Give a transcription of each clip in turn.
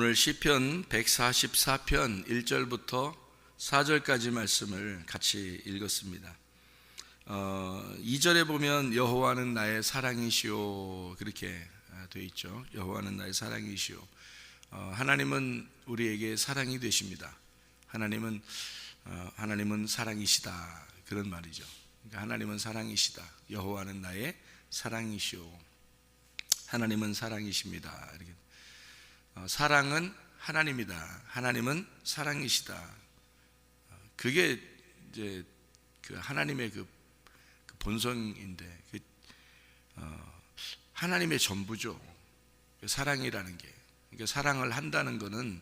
오늘 시편 144편 1절부터 4절까지 말씀을 같이 읽었습니다. 2절에 보면 여호와는 나의 사랑이시오 그렇게 되어 있죠. 여호와는 나의 사랑이시오. 하나님은 우리에게 사랑이 되십니다. 하나님은 사랑이시다 그런 말이죠. 그러니까 하나님은 사랑이시다. 여호와는 나의 사랑이시오. 하나님은 사랑이십니다. 이렇게. 사랑은 하나님이다. 하나님은 사랑이시다. 그게 이제 그 하나님의 그 본성인데 하나님의 전부죠. 사랑이라는 게. 그러니까 사랑을 한다는 것은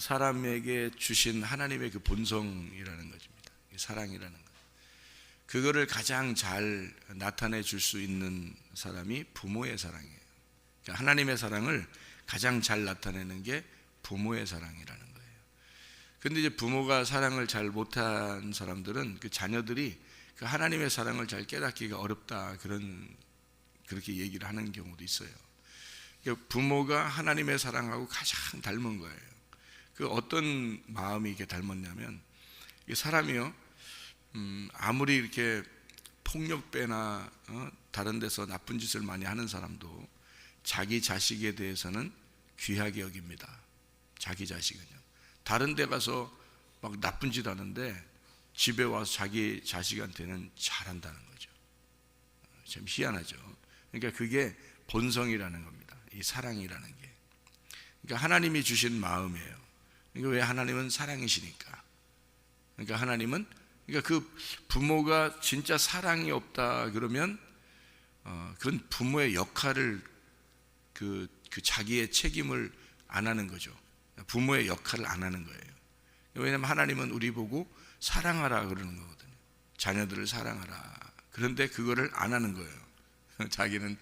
사람에게 주신 하나님의 그 본성이라는 것입니다. 사랑이라는 것. 그거를 가장 잘 나타내 줄 수 있는 사람이 부모의 사랑이에요. 그러니까 하나님의 사랑을 가장 잘 나타내는 게 부모의 사랑이라는 거예요. 근데 이제 부모가 사랑을 잘 못한 사람들은 그 자녀들이 그 하나님의 사랑을 잘 깨닫기가 어렵다 그렇게 얘기를 하는 경우도 있어요. 그러니까 부모가 하나님의 사랑하고 가장 닮은 거예요. 그 어떤 마음이 이렇게 닮았냐면 사람이요 아무리 이렇게 폭력배나 다른 데서 나쁜 짓을 많이 하는 사람도 자기 자식에 대해서는 귀하게 여깁니다. 자기 자식은요. 다른 데 가서 막 나쁜 짓 하는데 집에 와서 자기 자식한테는 잘한다는 거죠. 참 희한하죠. 그러니까 그게 본성이라는 겁니다. 이 사랑이라는 게. 그러니까 하나님이 주신 마음이에요. 그러니까 왜 하나님은 사랑이시니까. 그러니까 그 부모가 진짜 사랑이 없다 그러면 그건 부모의 역할을 그 자기의 책임을 안 하는 거죠. 부모의 역할을 안 하는 거예요. 왜냐하면 하나님은 우리 보고 사랑하라 그러는 거거든요. 자녀들을 사랑하라. 그런데 그거를 안 하는 거예요. 자기는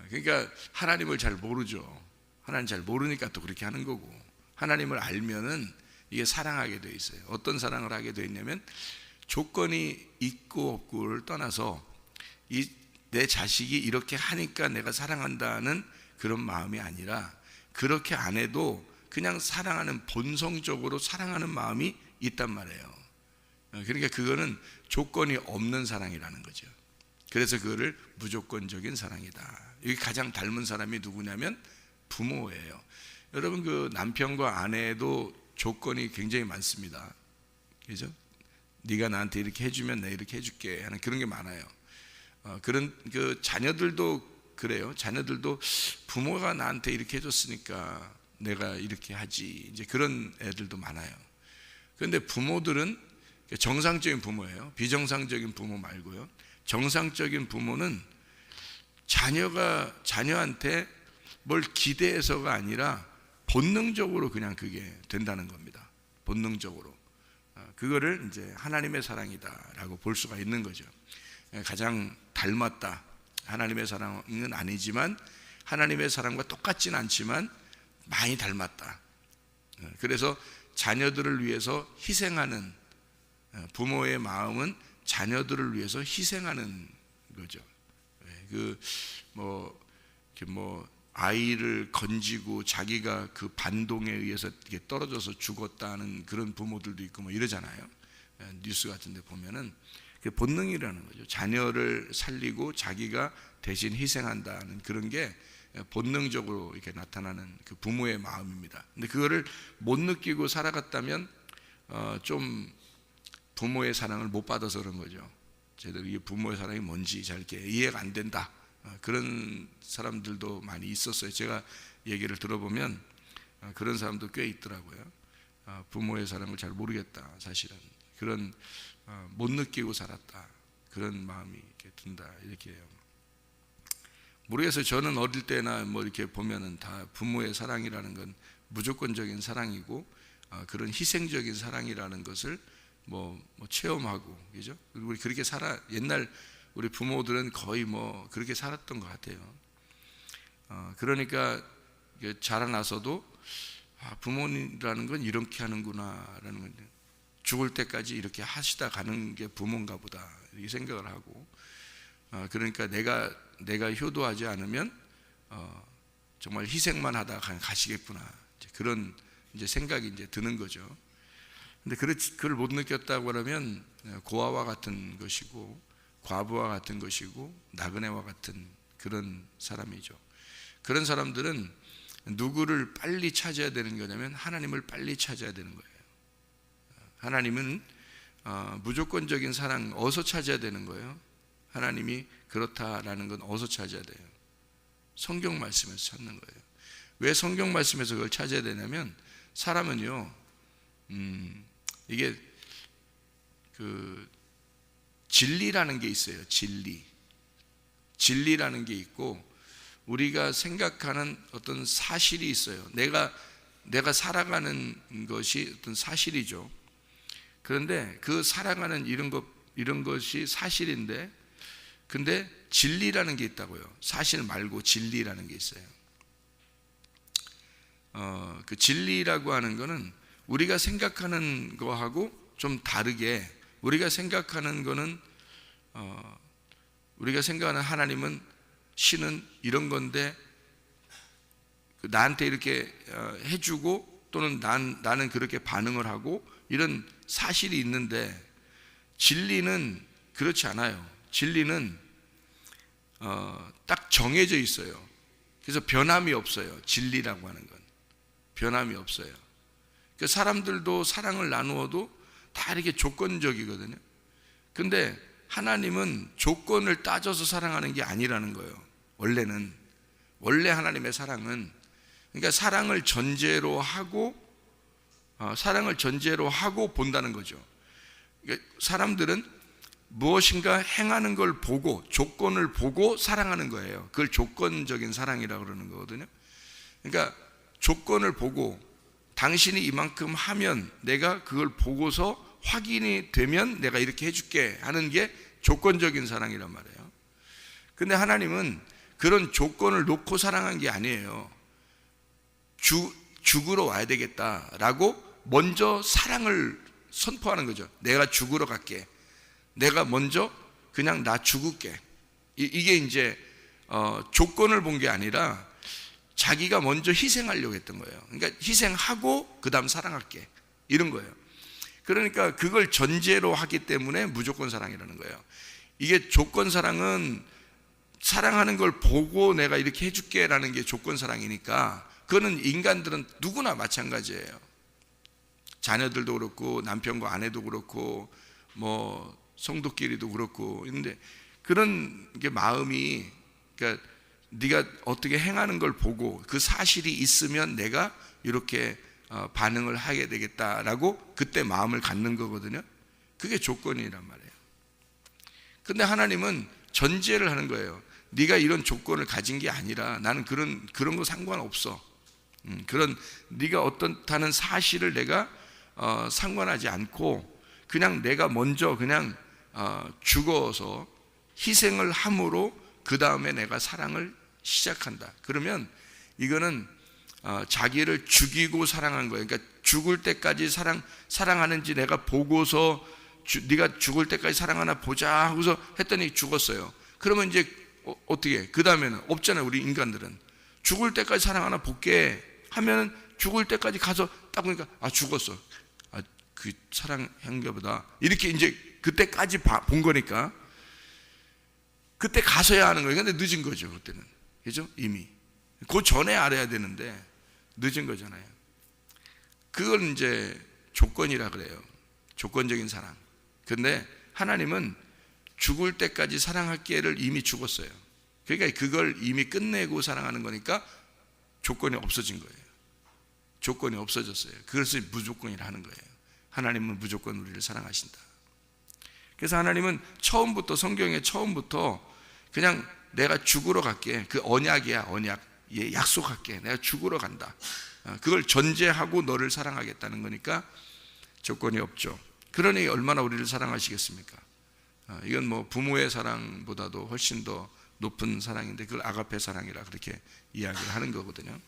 그러니까 하나님을 잘 모르죠. 하나님 잘 모르니까 또 그렇게 하는 거고, 하나님을 알면은 이게 사랑하게 돼 있어요. 어떤 사랑을 하게 돼 있냐면 조건이 있고 없고를 떠나서 내 자식이 이렇게 하니까 내가 사랑한다는 그런 마음이 아니라 그렇게 안 해도 그냥 사랑하는, 본성적으로 사랑하는 마음이 있단 말이에요. 그러니까 그거는 조건이 없는 사랑이라는 거죠. 그래서 그거를 무조건적인 사랑이다. 여기 가장 닮은 사람이 누구냐면 부모예요. 여러분 그 남편과 아내도 조건이 굉장히 많습니다. 그죠? 네가 나한테 이렇게 해주면 내가 이렇게 해줄게 하는 그런 게 많아요. 그런 그 자녀들도 그래요. 자녀들도 부모가 나한테 이렇게 해줬으니까 내가 이렇게 하지. 이제 그런 애들도 많아요. 그런데 부모들은 정상적인 부모예요. 비정상적인 부모 말고요. 정상적인 부모는 자녀한테 뭘 기대해서가 아니라 본능적으로 그냥 그게 된다는 겁니다. 본능적으로. 그거를 이제 하나님의 사랑이다라고 볼 수가 있는 거죠. 가장 닮았다. 하나님의 사랑은 아니지만 하나님의 사랑과 똑같지는 않지만 많이 닮았다. 그래서 자녀들을 위해서 희생하는, 부모의 마음은 자녀들을 위해서 희생하는 거죠. 아이를 건지고 자기가 그 반동에 의해서 떨어져서 죽었다는 그런 부모들도 있고 뭐 이러잖아요. 뉴스 같은 데 보면은 본능이라는 거죠. 자녀를 살리고 자기가 대신 희생한다는 그런 게 본능적으로 이렇게 나타나는 그 부모의 마음입니다. 근데 그거를 못 느끼고 살아갔다면 좀 부모의 사랑을 못 받아서 그런 거죠. 제대로 이 부모의 사랑이 뭔지 잘 이렇게 이해가 안 된다. 그런 사람들도 많이 있었어요. 제가 얘기를 들어보면 그런 사람도 꽤 있더라고요. 부모의 사랑을 잘 모르겠다. 사실은 그런 못 느끼고 살았다. 그런 마음이 이렇게 든다. 이렇게 해요. 모르겠어요. 저는 어릴 때나 뭐 이렇게 보면은 다 부모의 사랑이라는 건 무조건적인 사랑이고 그런 희생적인 사랑이라는 것을 뭐 체험하고, 그죠? 그리고 우리 그렇게 옛날 우리 부모들은 거의 뭐 그렇게 살았던 것 같아요. 그러니까 자라나서도 부모님이라는 건 이렇게 하는구나라는 건데, 죽을 때까지 이렇게 하시다 가는 게 부모인가 보다 이렇게 생각을 하고, 그러니까 내가 효도하지 않으면 정말 희생만 하다가 가시겠구나 그런 이제 생각이 이제 드는 거죠. 근데 그걸 못 느꼈다고 그러면 고아와 같은 것이고 과부와 같은 것이고 나그네와 같은 그런 사람이죠. 그런 사람들은 누구를 빨리 찾아야 되는 거냐면 하나님을 빨리 찾아야 되는 거예요. 하나님은 무조건적인 사랑 어디서 찾아야 되는 거예요? 하나님이 그렇다라는 건 어디서 찾아야 돼요? 성경 말씀에서 찾는 거예요. 왜 성경 말씀에서 그걸 찾아야 되냐면 사람은요, 이게 그 진리라는 게 있어요. 진리라는 게 있고 우리가 생각하는 어떤 사실이 있어요. 내가 살아가는 것이 어떤 사실이죠. 그런데 그 살아가는 이런 것이 사실인데, 근데 진리라는 게 있다고요. 사실 말고 진리라는 게 있어요. 그 진리라고 하는 거는 우리가 생각하는 거하고 좀 다르게, 우리가 생각하는 거는 우리가 생각하는 하나님은, 신은 이런 건데 나한테 이렇게 해주고 또는 나는 그렇게 반응을 하고 이런 사실이 있는데, 진리는 그렇지 않아요. 진리는 딱 정해져 있어요. 그래서 변함이 없어요. 진리라고 하는 건 변함이 없어요. 그 사람들도 사랑을 나누어도 다 이렇게 조건적이거든요. 근데 하나님은 조건을 따져서 사랑하는 게 아니라는 거예요. 원래 하나님의 사랑은, 그러니까 사랑을 전제로 하고 본다는 거죠. 그러니까 사람들은 무엇인가 행하는 걸 보고, 조건을 보고 사랑하는 거예요. 그걸 조건적인 사랑이라고 그러는 거거든요. 그러니까 조건을 보고 당신이 이만큼 하면 내가 그걸 보고서 확인이 되면 내가 이렇게 해줄게 하는 게 조건적인 사랑이란 말이에요. 근데 하나님은 그런 조건을 놓고 사랑한 게 아니에요. 죽으러 와야 되겠다라고 먼저 사랑을 선포하는 거죠. 내가 죽으러 갈게. 내가 먼저 그냥 나 죽을게. 이게 이제 조건을 본 게 아니라 자기가 먼저 희생하려고 했던 거예요. 그러니까 희생하고 그 다음 사랑할게, 이런 거예요. 그러니까 그걸 전제로 하기 때문에 무조건 사랑이라는 거예요. 이게 조건 사랑은 사랑하는 걸 보고 내가 이렇게 해줄게 라는 게 조건 사랑이니까, 그거는 인간들은 누구나 마찬가지예요. 자녀들도 그렇고 남편과 아내도 그렇고 뭐 성도끼리도 그렇고. 근데 그런 게 마음이, 그러니까 네가 어떻게 행하는 걸 보고 그 사실이 있으면 내가 이렇게 반응을 하게 되겠다라고 그때 마음을 갖는 거거든요. 그게 조건이란 말이에요. 근데 하나님은 전제를 하는 거예요. 네가 이런 조건을 가진 게 아니라 나는 그런 거 상관없어. 그런 네가 어떻다는 사실을 내가 상관하지 않고 그냥 내가 먼저 그냥 죽어서 희생을 함으로 그 다음에 내가 사랑을 시작한다. 그러면 이거는 자기를 죽이고 사랑한 거예요. 그러니까 죽을 때까지 사랑하는지 내가 보고서 네가 죽을 때까지 사랑하나 보자 하고서 했더니 죽었어요. 그러면 이제 어떻게? 그 다음에는 없잖아요. 우리 인간들은 죽을 때까지 사랑하나 볼게 하면 죽을 때까지 가서 딱 보니까 죽었어. 그 사랑한가 보다. 이렇게 이제 그때까지 본 거니까 그때 가서야 하는 거예요. 근데 늦은 거죠. 그때는. 그죠? 이미 그 전에 알아야 되는데 늦은 거잖아요. 그걸 이제 조건이라 그래요. 조건적인 사랑. 근데 하나님은 죽을 때까지 사랑할게를 이미 죽었어요. 그러니까 그걸 이미 끝내고 사랑하는 거니까 조건이 없어진 거예요. 조건이 없어졌어요. 그것을 무조건이라 하는 거예요. 하나님은 무조건 우리를 사랑하신다. 그래서 하나님은 처음부터, 성경의 처음부터 그냥 내가 죽으러 갈게. 그 언약이야, 언약. 예, 약속할게. 내가 죽으러 간다. 그걸 전제하고 너를 사랑하겠다는 거니까 조건이 없죠. 그러니 얼마나 우리를 사랑하시겠습니까? 이건 뭐 부모의 사랑보다도 훨씬 더 높은 사랑인데 그걸 아가페 사랑이라 그렇게 이야기를 하는 거거든요.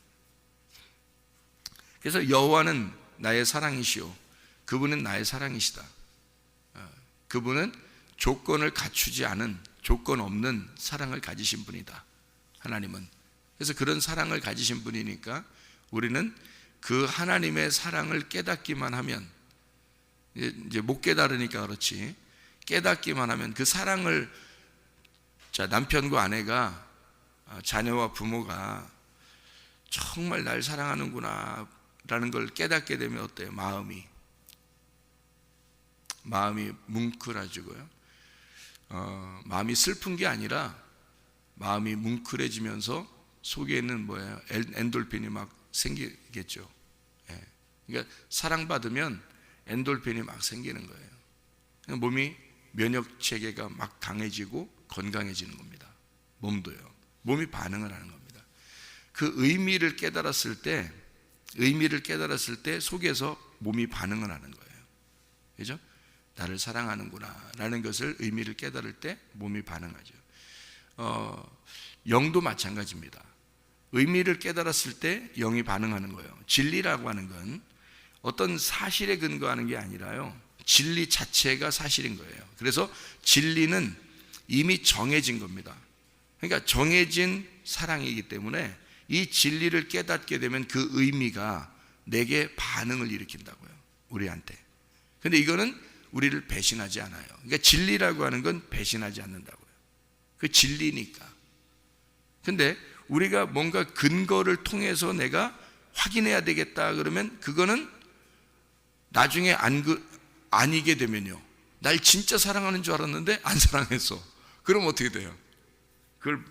그래서 여호와는 나의 사랑이시오. 그분은 나의 사랑이시다. 그분은 조건을 갖추지 않은, 조건 없는 사랑을 가지신 분이다. 하나님은. 그래서 그런 사랑을 가지신 분이니까 우리는 그 하나님의 사랑을 깨닫기만 하면, 이제 못 깨달으니까 그렇지, 깨닫기만 하면 그 사랑을, 자, 남편과 아내가, 자녀와 부모가 정말 날 사랑하는구나 라는 걸 깨닫게 되면 어때요? 마음이 뭉클해지고요. 마음이 슬픈 게 아니라 마음이 뭉클해지면서 속에 있는 뭐예요? 엔돌핀이 막 생기겠죠. 예. 그러니까 사랑받으면 엔돌핀이 막 생기는 거예요. 몸이 면역 체계가 막 강해지고 건강해지는 겁니다. 몸도요. 몸이 반응을 하는 겁니다. 그 의미를 깨달았을 때 속에서 몸이 반응을 하는 거예요. 그죠? 나를 사랑하는구나 라는 것을, 의미를 깨달을 때 몸이 반응하죠. 영도 마찬가지입니다. 의미를 깨달았을 때 영이 반응하는 거예요. 진리라고 하는 건 어떤 사실에 근거하는 게 아니라요, 진리 자체가 사실인 거예요. 그래서 진리는 이미 정해진 겁니다. 그러니까 정해진 사랑이기 때문에 이 진리를 깨닫게 되면 그 의미가 내게 반응을 일으킨다고요, 우리한테. 근데 이거는 우리를 배신하지 않아요. 그러니까 진리라고 하는 건 배신하지 않는다고요. 그 진리니까. 근데 우리가 뭔가 근거를 통해서 내가 확인해야 되겠다 그러면, 그거는 나중에 아니게 되면요, 날 진짜 사랑하는 줄 알았는데 안 사랑했어. 그럼 어떻게 돼요? 그걸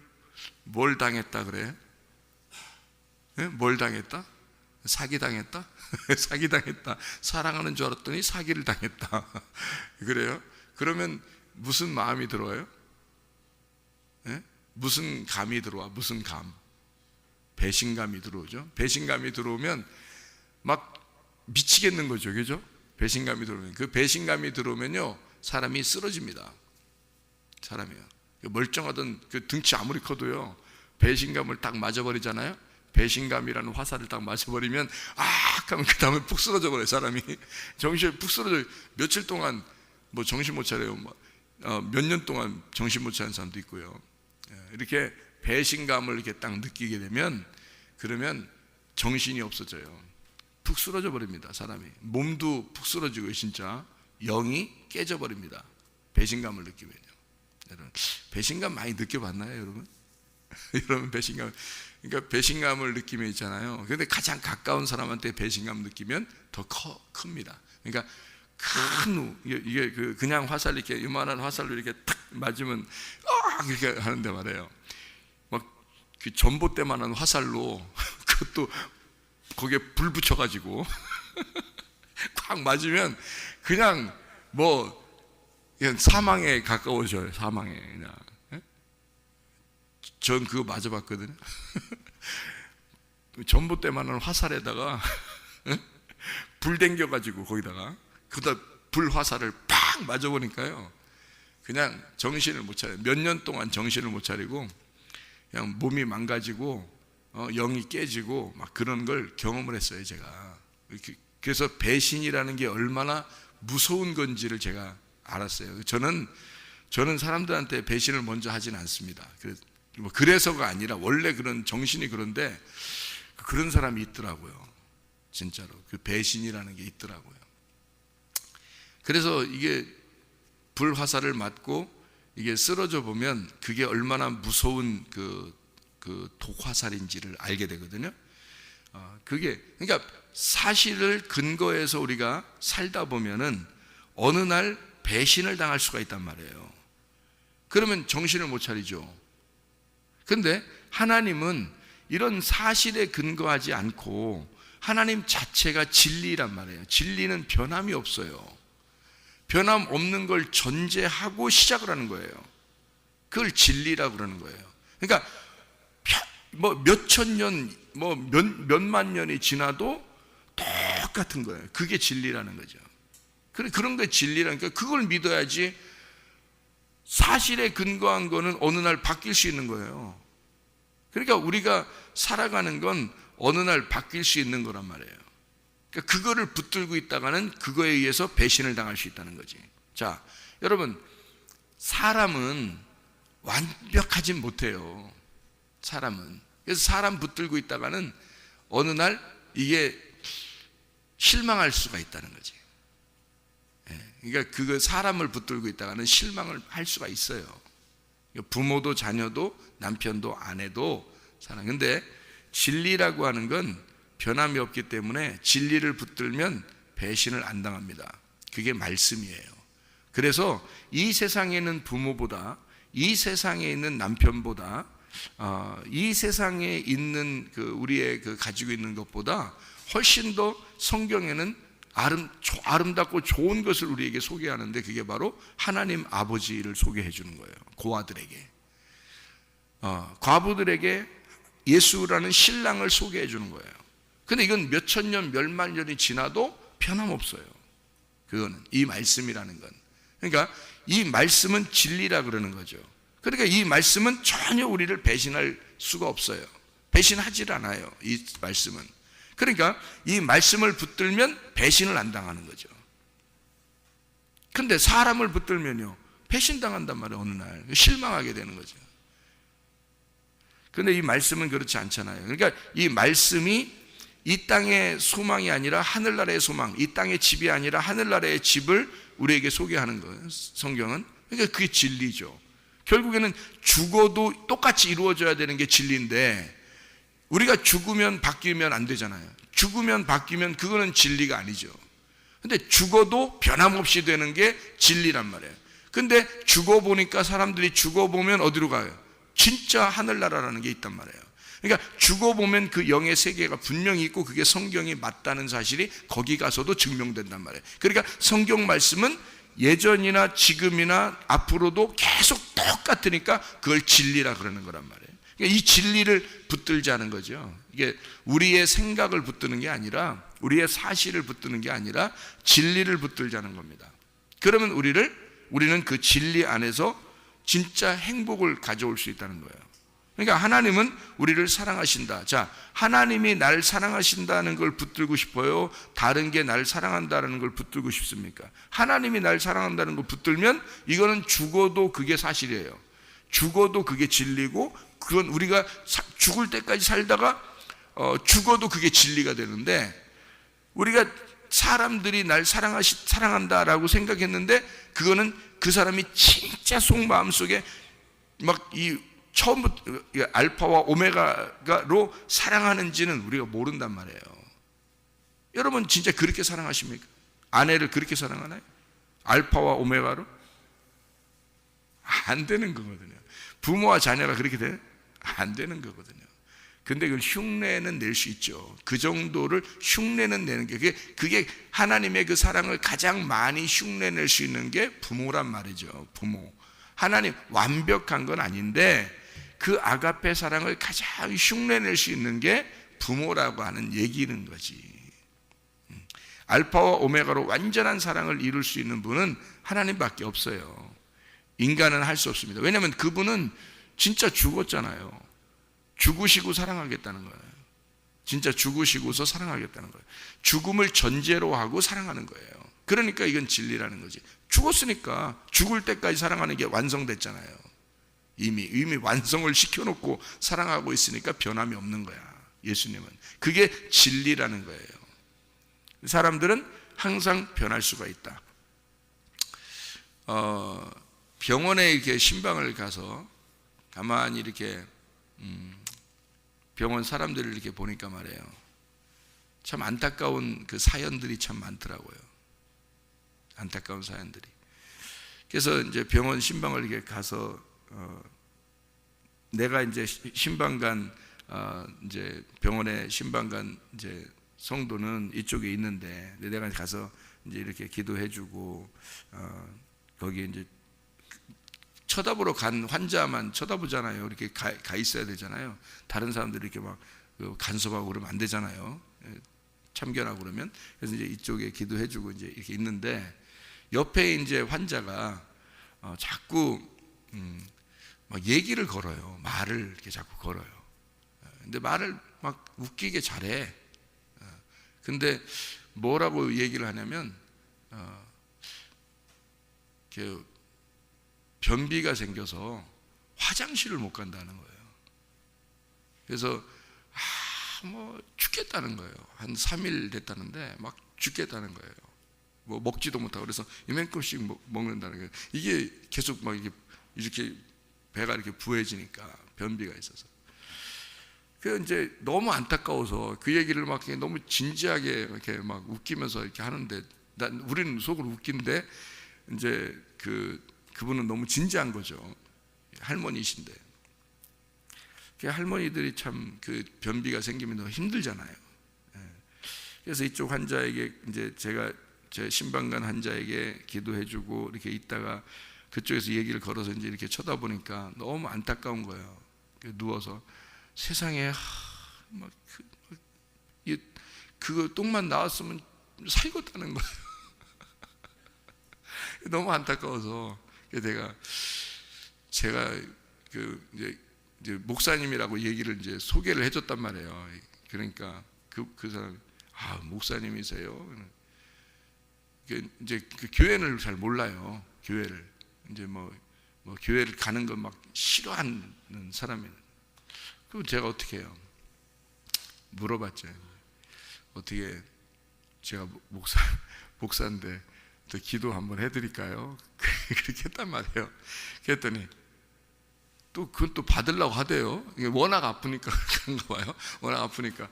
뭘 당했다 그래? 네? 뭘 당했다? 사기당했다? 사기당했다. 사랑하는 줄 알았더니 사기를 당했다. 그래요? 그러면 무슨 마음이 들어와요? 네? 무슨 감이 들어와? 무슨 감? 배신감이 들어오죠. 배신감이 들어오면 막 미치겠는 거죠. 그죠? 배신감이 들어오면, 그 배신감이 들어오면요, 사람이 쓰러집니다. 사람이요. 멀쩡하던 그 등치 아무리 커도요, 배신감을 딱 맞아버리잖아요. 배신감이라는 화살을 딱 맞아버리면 하면 그 다음에 푹 쓰러져 버려요. 사람이 정신이 푹 쓰러져. 며칠 동안 뭐 정신 못 차려요. 몇 년 동안 정신 못 차리는 사람도 있고요. 이렇게 배신감을 이렇게 딱 느끼게 되면, 그러면 정신이 없어져요. 푹 쓰러져 버립니다. 사람이 몸도 푹 쓰러지고 진짜 영이 깨져 버립니다. 배신감을 느끼면요. 여러분, 배신감 많이 느껴봤나요, 여러분? 여러분, 배신감, 그러니까 배신감을 느끼면 있잖아요. 그런데 가장 가까운 사람한테 배신감 느끼면 더 큽니다. 그러니까 이게 그냥 화살, 이렇게 요만한 화살로 이렇게 탁 맞으면 이렇게 하는데 말이에요. 막 그 전봇대만한 화살로 그것도 거기에 불 붙여가지고 꽉 맞으면 그냥 사망에 가까워져요. 사망에 그냥. 전 그거 맞아봤거든요. 전봇대만한 화살에다가 불 댕겨가지고 거기다가 불 화살을 팍 맞아보니까요, 그냥 정신을 못 차려요. 몇 년 동안 정신을 못 차리고 그냥 몸이 망가지고 영이 깨지고 막 그런 걸 경험을 했어요, 제가. 그래서 배신이라는 게 얼마나 무서운 건지를 제가 알았어요. 저는 사람들한테 배신을 먼저 하진 않습니다. 그래서가 아니라 원래 그런 정신이 그런데, 그런 사람이 있더라고요. 진짜로 그 배신이라는 게 있더라고요. 그래서 이게 불화살을 맞고 이게 쓰러져 보면 그게 얼마나 무서운 그 독화살인지를 알게 되거든요. 그러니까 사실을 근거해서 우리가 살다 보면은 어느 날 배신을 당할 수가 있단 말이에요. 그러면 정신을 못 차리죠. 근데 하나님은 이런 사실에 근거하지 않고, 하나님 자체가 진리란 말이에요. 진리는 변함이 없어요. 변함 없는 걸 전제하고 시작을 하는 거예요. 그걸 진리라고 그러는 거예요. 그러니까 몇천 년, 몇만 년이 지나도 똑같은 거예요. 그게 진리라는 거죠. 그런 게 진리라니까, 그걸 믿어야지. 사실에 근거한 거는 어느 날 바뀔 수 있는 거예요. 그러니까 우리가 살아가는 건 어느 날 바뀔 수 있는 거란 말이에요. 그러니까 그거를 붙들고 있다가는 그거에 의해서 배신을 당할 수 있다는 거지. 자, 여러분, 사람은 완벽하진 못해요. 사람은. 그래서 사람 붙들고 있다가는 어느 날 이게 실망할 수가 있다는 거지. 그러니까 그거 사람을 붙들고 있다가는 실망을 할 수가 있어요. 부모도 자녀도 남편도 아내도 사랑. 근데 진리라고 하는 건 변함이 없기 때문에 진리를 붙들면 배신을 안 당합니다. 그게 말씀이에요. 그래서 이 세상에 있는 부모보다, 이 세상에 있는 남편보다, 이 세상에 있는 우리의 가지고 있는 것보다 훨씬 더 성경에는 아름답고 좋은 것을 우리에게 소개하는데, 그게 바로 하나님 아버지를 소개해 주는 거예요. 고아들에게, 과부들에게 예수라는 신랑을 소개해 주는 거예요. 근데 이건 몇천 년, 몇만 년이 지나도 변함없어요. 그거는 이 말씀이라는 건. 그러니까 이 말씀은 진리라 그러는 거죠. 그러니까 이 말씀은 전혀 우리를 배신할 수가 없어요. 배신하질 않아요, 이 말씀은. 그러니까 이 말씀을 붙들면 배신을 안 당하는 거죠. 근데 사람을 붙들면요, 배신당한단 말이에요. 어느 날 실망하게 되는 거죠. 근데 이 말씀은 그렇지 않잖아요. 그러니까 이 말씀이 이 땅의 소망이 아니라 하늘나라의 소망, 이 땅의 집이 아니라 하늘나라의 집을 우리에게 소개하는 거예요, 성경은. 그러니까 그게 진리죠. 결국에는 죽어도 똑같이 이루어져야 되는 게 진리인데, 우리가 죽으면 바뀌면 안 되잖아요. 죽으면 바뀌면 그거는 진리가 아니죠. 근데 죽어도 변함없이 되는 게 진리란 말이에요. 근데 죽어보니까 사람들이 죽어보면 어디로 가요? 진짜 하늘나라라는 게 있단 말이에요. 그러니까 죽어보면 그 영의 세계가 분명히 있고 그게 성경이 맞다는 사실이 거기 가서도 증명된단 말이에요. 그러니까 성경 말씀은 예전이나 지금이나 앞으로도 계속 똑같으니까 그걸 진리라 그러는 거란 말이에요. 그러니까 이 진리를 붙들자는 거죠. 이게 우리의 생각을 붙드는 게 아니라, 우리의 사실을 붙드는 게 아니라 진리를 붙들자는 겁니다. 그러면 우리는 그 진리 안에서 진짜 행복을 가져올 수 있다는 거예요. 그러니까 하나님은 우리를 사랑하신다. 자, 하나님이 날 사랑하신다는 걸 붙들고 싶어요? 다른 게 날 사랑한다는 걸 붙들고 싶습니까? 하나님이 날 사랑한다는 걸 붙들면 이거는 죽어도 그게 사실이에요. 죽어도 그게 진리고, 그건 우리가 죽을 때까지 살다가 죽어도 그게 진리가 되는데, 우리가 사람들이 날 사랑한다라고 생각했는데 그거는 그 사람이 진짜 속마음 속에 막 이 처음부터 알파와 오메가로 사랑하는지는 우리가 모른단 말이에요. 여러분 진짜 그렇게 사랑하십니까? 아내를 그렇게 사랑하나요? 알파와 오메가로? 안 되는 거거든요. 부모와 자녀가 그렇게 돼? 안 되는 거거든요. 근데 그걸 흉내는 낼 수 있죠. 그 정도를 흉내는 내는 게, 그게 하나님의 그 사랑을 가장 많이 흉내낼 수 있는 게 부모란 말이죠. 부모. 하나님 완벽한 건 아닌데 그 아가페 사랑을 가장 흉내낼 수 있는 게 부모라고 하는 얘기는 거지. 알파와 오메가로 완전한 사랑을 이룰 수 있는 분은 하나님밖에 없어요. 인간은 할 수 없습니다. 왜냐하면 그분은 진짜 죽었잖아요. 죽으시고 사랑하겠다는 거예요. 진짜 죽으시고서 사랑하겠다는 거예요. 죽음을 전제로 하고 사랑하는 거예요. 그러니까 이건 진리라는 거지. 죽었으니까 죽을 때까지 사랑하는 게 완성됐잖아요. 이미 완성을 시켜놓고 사랑하고 있으니까 변함이 없는 거야, 예수님은. 그게 진리라는 거예요. 사람들은 항상 변할 수가 있다. 병원에 이렇게 신방을 가서 가만히 이렇게 병원 사람들을 이렇게 보니까 말이에요, 참 안타까운 그 사연들이 참 많더라고요. 안타까운 사연들이. 그래서 이제 병원 신방을 이렇게 가서 내가 이제 신방간 이제 병원에 신방간 이제 성도는 이쪽에 있는데, 내가 가서 이제 이렇게 기도해주고 거기 이제 쳐다보러 간 환자만 쳐다보잖아요. 이렇게 가 있어야 되잖아요. 다른 사람들이 이렇게 막 간섭하고 그러면 안 되잖아요. 참견하고 그러면. 그래서 이제 이쪽에 기도해주고 이제 이렇게 있는데, 옆에 이제 환자가 자꾸 막 얘기를 걸어요. 말을 이렇게 자꾸 걸어요. 근데 말을 막 웃기게 잘해. 근데 뭐라고 얘기를 하냐면 변비가 생겨서 화장실을 못 간다는 거예요. 그래서 뭐 죽겠다는 거예요. 한 3일 됐다는데 막 죽겠다는 거예요. 뭐 먹지도 못하고 그래서 이만큼씩 먹는다는 거예요. 이게 계속 막 이렇게 배가 이렇게 부해지니까 변비가 있어서. 그 이제 너무 안타까워서 그 얘기를 막 너무 진지하게 이렇게 막 웃기면서 이렇게 하는데 우리는 속으로 웃긴데 이제 그분은 너무 진지한 거죠. 할머니이신데. 그 할머니들이 참 그 변비가 생기면 너무 힘들잖아요. 그래서 이쪽 환자에게 이제 제가 제 신방간 환자에게 기도해주고 이렇게 있다가 그쪽에서 얘기를 걸어서 이제 이렇게 쳐다보니까 너무 안타까운 거예요. 누워서 세상에 그거 똥만 나왔으면 살겠다는 거예요. 너무 안타까워서 제가 이제 목사님이라고 얘기를 이제 소개를 해줬단 말이에요. 그러니까 그 사람 목사님이세요? 이제 그 교회를 잘 몰라요. 교회를 이제 뭐 교회를 가는 건 막 싫어하는 사람이에요. 그럼 제가 어떻게 해요? 물어봤죠. 어떻게 제가 목사인데 저 기도 한번 해드릴까요? 그렇게 했단 말이에요. 그랬더니 그건 또 받으려고 하대요. 이게 워낙 아프니까 그런가 봐요. 워낙 아프니까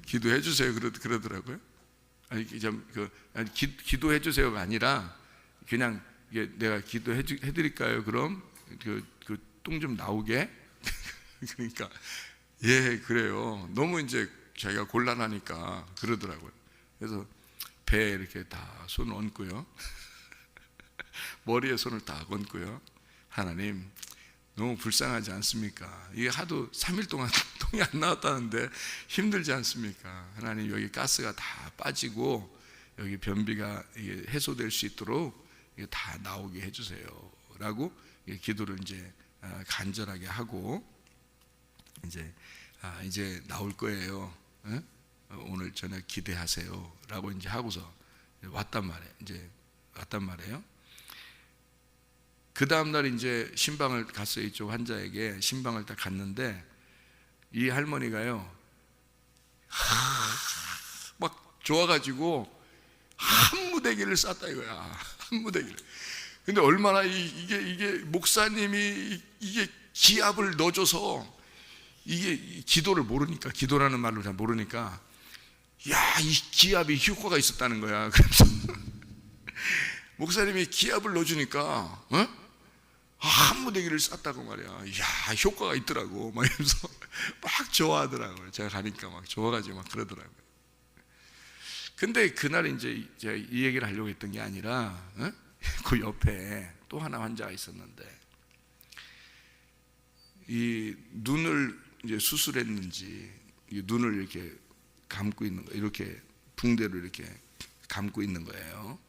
기도해 주세요. 그러더라고요. 기도해 주세요가 아니라 그냥 내가 기도해 드릴까요? 그럼 그 똥 좀 나오게. 그러니까 예 그래요. 너무 이제 자기가 곤란하니까 그러더라고요. 그래서 배에 이렇게 다 손을 얹고요. 머리에 손을 다 얹고요. 하나님 너무 불쌍하지 않습니까? 이게 하도 3일 동안 똥이 안 나왔다는데 힘들지 않습니까? 하나님 여기 가스가 다 빠지고 여기 변비가 해소될 수 있도록 다 나오게 해주세요 라고 기도를 이제 간절하게 하고 이제 나올 거예요. 오늘 저녁 기대하세요 라고 이제 하고서 왔단 말이에요. 그 다음날 이제 신방을 갔어요. 이쪽 환자에게 신방을 딱 갔는데 이 할머니가요 막 좋아가지고 한 무대기를 쌌다 이거야. 한 무대기를. 근데 얼마나 이게 목사님이 이게 기압을 넣어줘서 이게 기도를 모르니까, 기도라는 말을 잘 모르니까 야, 이 기압이 효과가 있었다는 거야. 그래서 목사님이 기압을 넣어주니까 한 무대기를 쌌다고 말이야. 야, 효과가 있더라고. 막 이러면서 막 좋아하더라고요. 제가 가니까 막 좋아가지고 막 그러더라고요. 근데 그날 이제 제가 이 얘기를 하려고 했던 게 아니라 그 옆에 또 하나 환자가 있었는데 이 눈을 이제 수술했는지 이 눈을 이렇게 감고 있는 거, 이렇게 붕대로 이렇게 감고 있는 거예요.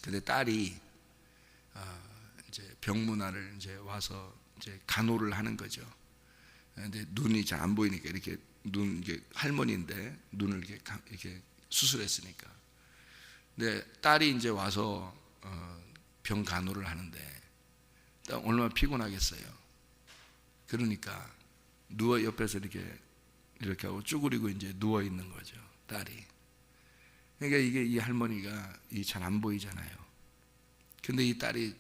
근데 딸이 이제 병문안을 이제 와서 이제 간호를 하는 거죠. 근데 눈이 잘 안 보이니까 이렇게 이게 할머니인데 눈을 이렇게 수술했으니까. 근데 딸이 이제 와서 병 간호를 하는데 얼마나 피곤하겠어요. 그러니까 옆에서 이렇게 하고 쭈그리고 이제 누워 있는 거죠, 딸이. 그러니까 이 할머니가 잘 안 보이잖아요. 근데 이 딸이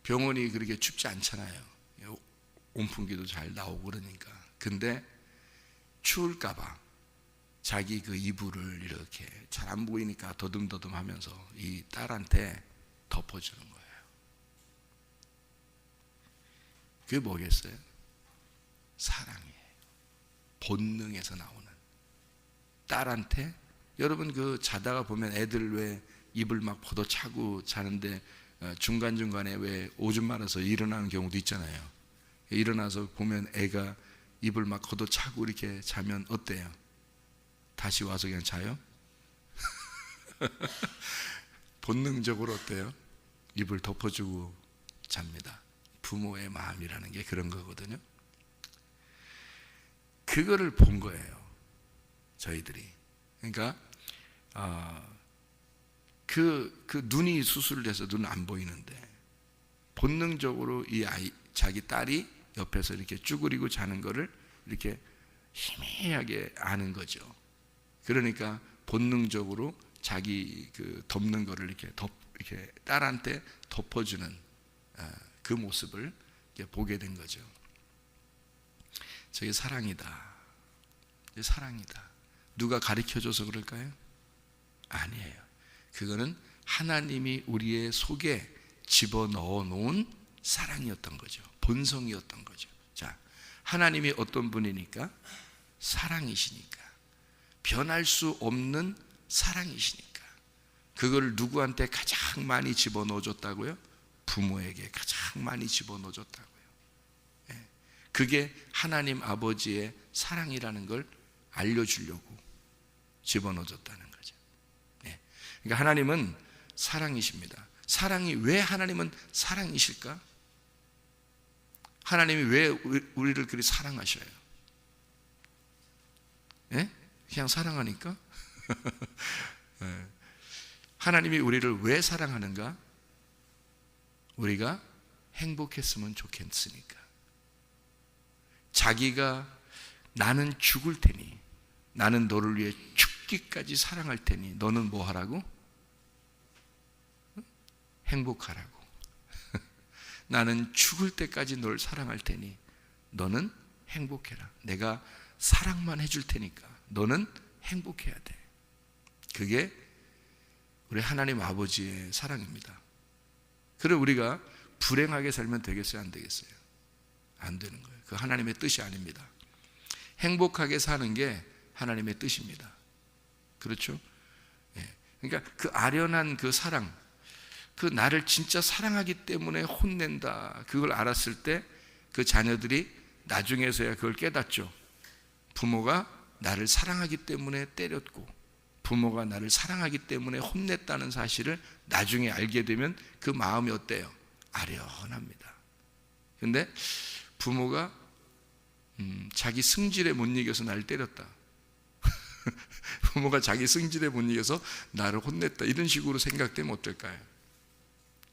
병원이 그렇게 춥지 않잖아요. 온풍기도 잘 나오고 그러니까. 근데 추울까봐 자기 그 이불을 이렇게 잘 안 보이니까 더듬더듬 하면서 이 딸한테 덮어주는 거예요. 그게 뭐겠어요? 사랑이에요. 본능에서 나오는. 딸한테, 여러분 그 자다가 보면 애들 왜 입을 막 걷어차고 자는데 중간중간에 왜 오줌 말아서 일어나는 경우도 있잖아요. 일어나서 보면 애가 입을 막 걷어차고 이렇게 자면 어때요? 다시 와서 그냥 자요? 본능적으로 어때요? 입을 덮어주고 잡니다. 부모의 마음이라는 게 그런 거거든요. 그거를 본 거예요, 저희들이. 그러니까 그 눈이 수술돼서 눈 안 보이는데 본능적으로 이 아이, 자기 딸이 옆에서 이렇게 쭈그리고 자는 거를 이렇게 희미하게 아는 거죠. 그러니까 본능적으로 자기 그 덮는 거를 이렇게 딸한테 덮어주는 그 모습을 보게 된 거죠. 저게 사랑이다. 사랑이다. 누가 가르쳐줘서 그럴까요? 아니에요. 그거는 하나님이 우리의 속에 집어넣어 놓은 사랑이었던 거죠. 본성이었던 거죠. 자, 하나님이 어떤 분이니까? 사랑이시니까. 변할 수 없는 사랑이시니까. 그걸 누구한테 가장 많이 집어넣어 줬다고요? 부모에게 가장 많이 집어넣어 줬다고요. 그게 하나님 아버지의 사랑이라는 걸 알려주려고 집어넣어 줬다는 거죠. 그러니까 하나님은 사랑이십니다. 사랑이 왜 하나님은 사랑이실까? 하나님이 왜 우리를 그리 사랑하셔요? 그냥 사랑하니까? 하나님이 우리를 왜 사랑하는가? 우리가 행복했으면 좋겠으니까. 자기가 나는 죽을 테니, 나는 너를 위해 죽기까지 사랑할 테니 너는 뭐 하라고? 행복하라고. 나는 죽을 때까지 널 사랑할 테니 너는 행복해라. 내가 사랑만 해줄 테니까 너는 행복해야 돼. 그게 우리 하나님 아버지의 사랑입니다. 그래 우리가 불행하게 살면 되겠어요? 안 되겠어요? 안 되는 거예요. 그 하나님의 뜻이 아닙니다. 행복하게 사는 게 하나님의 뜻입니다. 그렇죠? 그러니까 그 아련한 그 사랑, 그 나를 진짜 사랑하기 때문에 혼낸다, 그걸 알았을 때 그 자녀들이 나중에서야 그걸 깨닫죠. 부모가 나를 사랑하기 때문에 때렸고 부모가 나를 사랑하기 때문에 혼냈다는 사실을 나중에 알게 되면 그 마음이 어때요? 아련합니다. 근데 부모가 자기 승질에 못 이겨서 나를 때렸다. 부모가 자기 승질에 못 이겨서 나를 혼냈다. 이런 식으로 생각되면 어떨까요?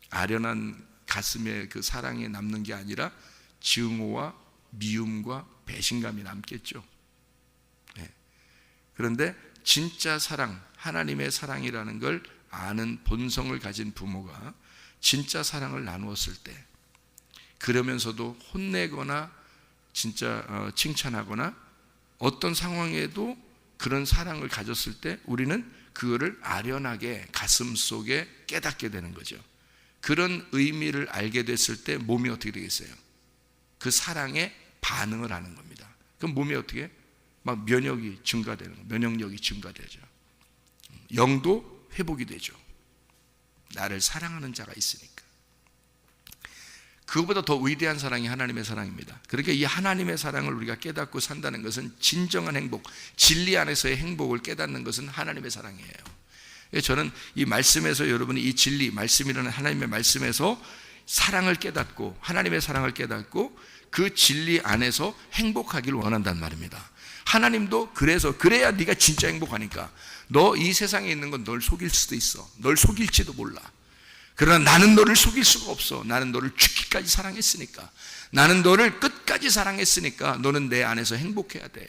아련한 가슴에 그 사랑이 남는 게 아니라 증오와 미움과 배신감이 남겠죠. 그런데 진짜 사랑, 하나님의 사랑이라는 걸 아는 본성을 가진 부모가 진짜 사랑을 나누었을 때, 그러면서도 혼내거나 진짜 칭찬하거나 어떤 상황에도 그런 사랑을 가졌을 때 우리는 그거를 아련하게 가슴 속에 깨닫게 되는 거죠. 그런 의미를 알게 됐을 때 몸이 어떻게 되겠어요? 그 사랑에 반응을 하는 겁니다. 그럼 몸이 어떻게? 막 면역이 증가되는 거예요. 면역력이 증가되죠. 영도 회복이 되죠. 나를 사랑하는 자가 있으니까. 그것보다 더 위대한 사랑이 하나님의 사랑입니다. 그러니까 이 하나님의 사랑을 우리가 깨닫고 산다는 것은 진정한 행복, 진리 안에서의 행복을 깨닫는 것은 하나님의 사랑이에요. 저는 이 말씀에서 여러분이 이 진리, 말씀이라는 하나님의 말씀에서 사랑을 깨닫고 하나님의 사랑을 깨닫고 그 진리 안에서 행복하기를 원한단 말입니다. 하나님도 그래야 네가 진짜 행복하니까. 너 이 세상에 있는 건 널 속일 수도 있어. 널 속일지도 몰라. 그러나 나는 너를 속일 수가 없어. 나는 너를 죽기까지 사랑했으니까. 나는 너를 끝까지 사랑했으니까 너는 내 안에서 행복해야 돼.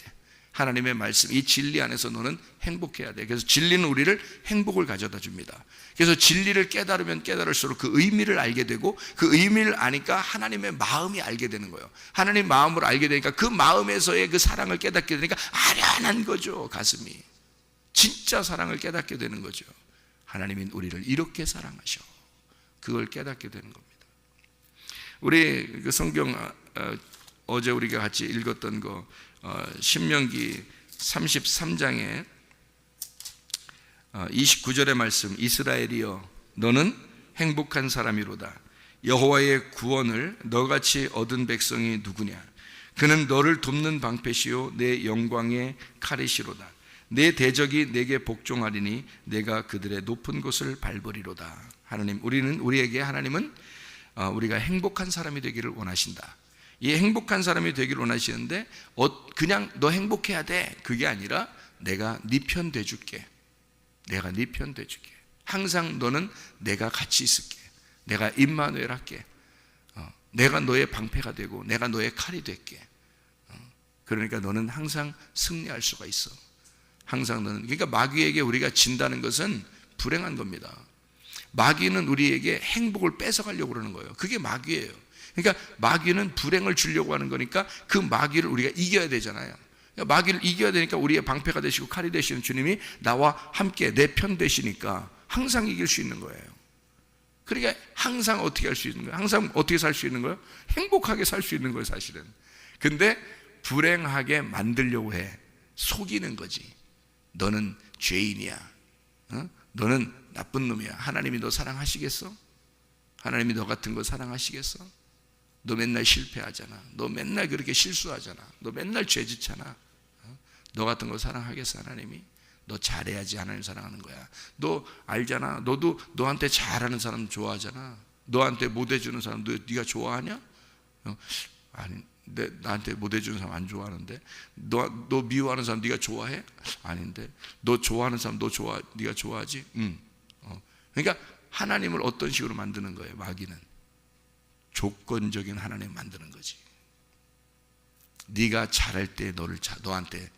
하나님의 말씀, 이 진리 안에서 너는 행복해야 돼. 그래서 진리는 우리를 행복을 가져다 줍니다. 그래서 진리를 깨달으면 깨달을수록 그 의미를 알게 되고 그 의미를 아니까 하나님의 마음이 알게 되는 거예요. 하나님 마음을 알게 되니까 그 마음에서의 그 사랑을 깨닫게 되니까 아련한 거죠. 가슴이. 진짜 사랑을 깨닫게 되는 거죠. 하나님이 우리를 이렇게 사랑하셔. 그걸 깨닫게 되는 겁니다. 우리 그 성경 어제 우리가 같이 읽었던 거 신명기 33장에 29절의 말씀, 이스라엘이여 너는 행복한 사람이로다. 여호와의 구원을 너같이 얻은 백성이 누구냐? 그는 너를 돕는 방패시요 내 영광의 칼이시로다. 내 대적이 내게 복종하리니 내가 그들의 높은 곳을 밟으리로다. 하나님, 우리에게 하나님은 우리가 행복한 사람이 되기를 원하신다. 이 행복한 사람이 되기를 원하시는데 그냥 너 행복해야 돼, 그게 아니라 내가 네 편 돼줄게. 내가 네 편 돼줄게. 항상 너는 내가 같이 있을게. 내가 임마누엘 할게. 내가 너의 방패가 되고 내가 너의 칼이 될게. 그러니까 너는 항상 승리할 수가 있어. 항상 너는. 그러니까 마귀에게 우리가 진다는 것은 불행한 겁니다. 마귀는 우리에게 행복을 뺏어가려고 그러는 거예요. 그게 마귀예요. 그러니까 마귀는 불행을 주려고 하는 거니까 그 마귀를 우리가 이겨야 되잖아요. 그러니까 마귀를 이겨야 되니까 우리의 방패가 되시고 칼이 되시는 주님이 나와 함께 내 편 되시니까 항상 이길 수 있는 거예요. 그러니까 항상 어떻게 할 수 있는 거예요? 항상 어떻게 살 수 있는 거예요? 행복하게 살 수 있는 거예요, 사실은. 근데 불행하게 만들려고 해. 속이는 거지. 너는 죄인이야. 너는 나쁜 놈이야. 하나님이 너 사랑하시겠어? 하나님이 너 같은 거 사랑하시겠어? 너 맨날 실패하잖아. 너 맨날 그렇게 실수하잖아. 너 맨날 죄짓잖아. 너 같은 거 사랑하겠어, 하나님이? 너 잘해야지 하나님 사랑하는 거야. 너 알잖아. 너도 너한테 잘하는 사람 좋아하잖아. 너한테 못해주는 사람 네가 좋아하냐? 아니, 나한테 못해주는 사람 안 좋아하는데. 너 미워하는 사람 네가 좋아해? 아닌데. 너 좋아하는 사람 네가 좋아하지? 응. 그러니까 하나님을 어떤 식으로 만드는 거예요? 마귀는 조건적인 하나님 만드는 거지. 네가 잘할 때 너한테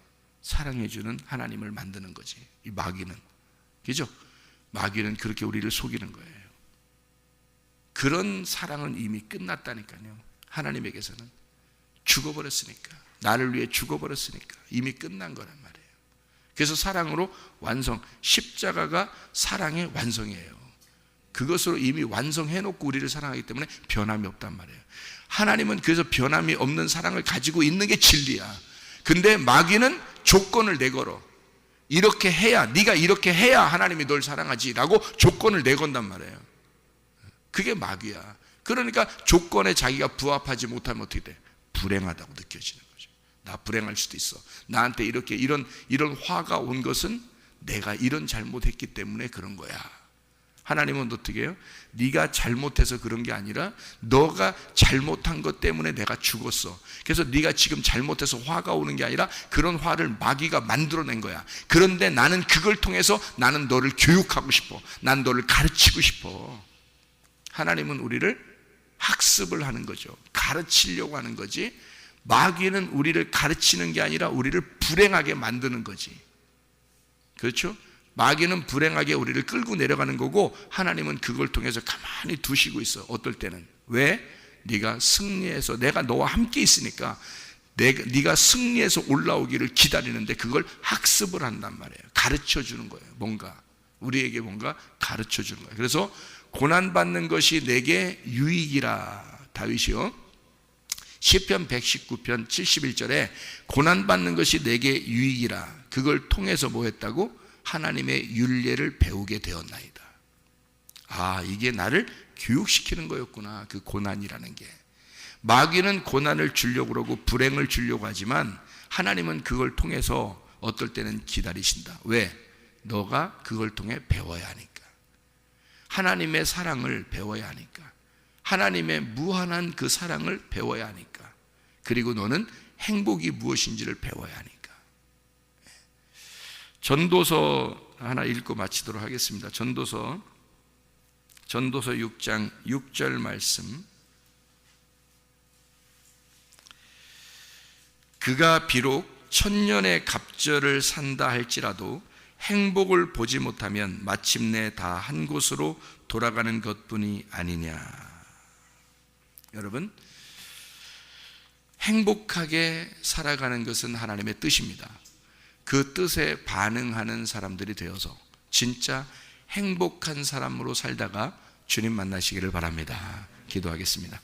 사랑해주는 하나님을 만드는 거지, 이 마귀는. 그죠? 마귀는 그렇게 우리를 속이는 거예요. 그런 사랑은 이미 끝났다니까요. 하나님에게서는 죽어버렸으니까, 나를 위해 죽어버렸으니까 이미 끝난 거란 말이에요. 그래서 사랑으로 완성, 십자가가 사랑의 완성이에요. 그것으로 이미 완성해놓고 우리를 사랑하기 때문에 변함이 없단 말이에요. 하나님은 그래서 변함이 없는 사랑을 가지고 있는 게 진리야. 근데 마귀는 조건을 내걸어. 이렇게 해야, 네가 이렇게 해야 하나님이 널 사랑하지라고 조건을 내건단 말이에요. 그게 마귀야. 그러니까 조건에 자기가 부합하지 못하면 어떻게 돼? 불행하다고 느껴지는 거죠. 나 불행할 수도 있어. 나한테 이렇게 이런 화가 온 것은 내가 이런 잘못했기 때문에 그런 거야. 하나님은 어떻게 해요? 네가 잘못해서 그런 게 아니라 너가 잘못한 것 때문에 내가 죽었어. 그래서 네가 지금 잘못해서 화가 오는 게 아니라 그런 화를 마귀가 만들어낸 거야. 그런데 나는 그걸 통해서 나는 너를 교육하고 싶어. 난 너를 가르치고 싶어. 하나님은 우리를 학습을 하는 거죠. 가르치려고 하는 거지. 마귀는 우리를 가르치는 게 아니라 우리를 불행하게 만드는 거지. 그렇죠? 마귀는 불행하게 우리를 끌고 내려가는 거고, 하나님은 그걸 통해서 가만히 두시고 있어. 어떨 때는. 왜? 네가 승리해서, 내가 너와 함께 있으니까 네가 승리해서 올라오기를 기다리는데 그걸 학습을 한단 말이에요. 가르쳐 주는 거예요. 우리에게 뭔가 가르쳐 주는 거예요. 그래서 고난받는 것이 내게 유익이라. 다윗이요, 시편 119편 71절에 고난받는 것이 내게 유익이라. 그걸 통해서 뭐 했다고? 하나님의 율례를 배우게 되었나이다. 아, 이게 나를 교육시키는 거였구나. 그 고난이라는 게. 마귀는 고난을 주려고 그러고 불행을 주려고 하지만 하나님은 그걸 통해서 어떨 때는 기다리신다. 왜? 너가 그걸 통해 배워야 하니까. 하나님의 사랑을 배워야 하니까. 하나님의 무한한 그 사랑을 배워야 하니까. 그리고 너는 행복이 무엇인지를 배워야 하니까. 전도서 하나 읽고 마치도록 하겠습니다. 전도서 6장 6절 말씀. 그가 비록 천년의 갑절을 산다 할지라도 행복을 보지 못하면 마침내 다 한 곳으로 돌아가는 것뿐이 아니냐. 여러분, 행복하게 살아가는 것은 하나님의 뜻입니다. 그 뜻에 반응하는 사람들이 되어서 진짜 행복한 사람으로 살다가 주님 만나시기를 바랍니다. 기도하겠습니다.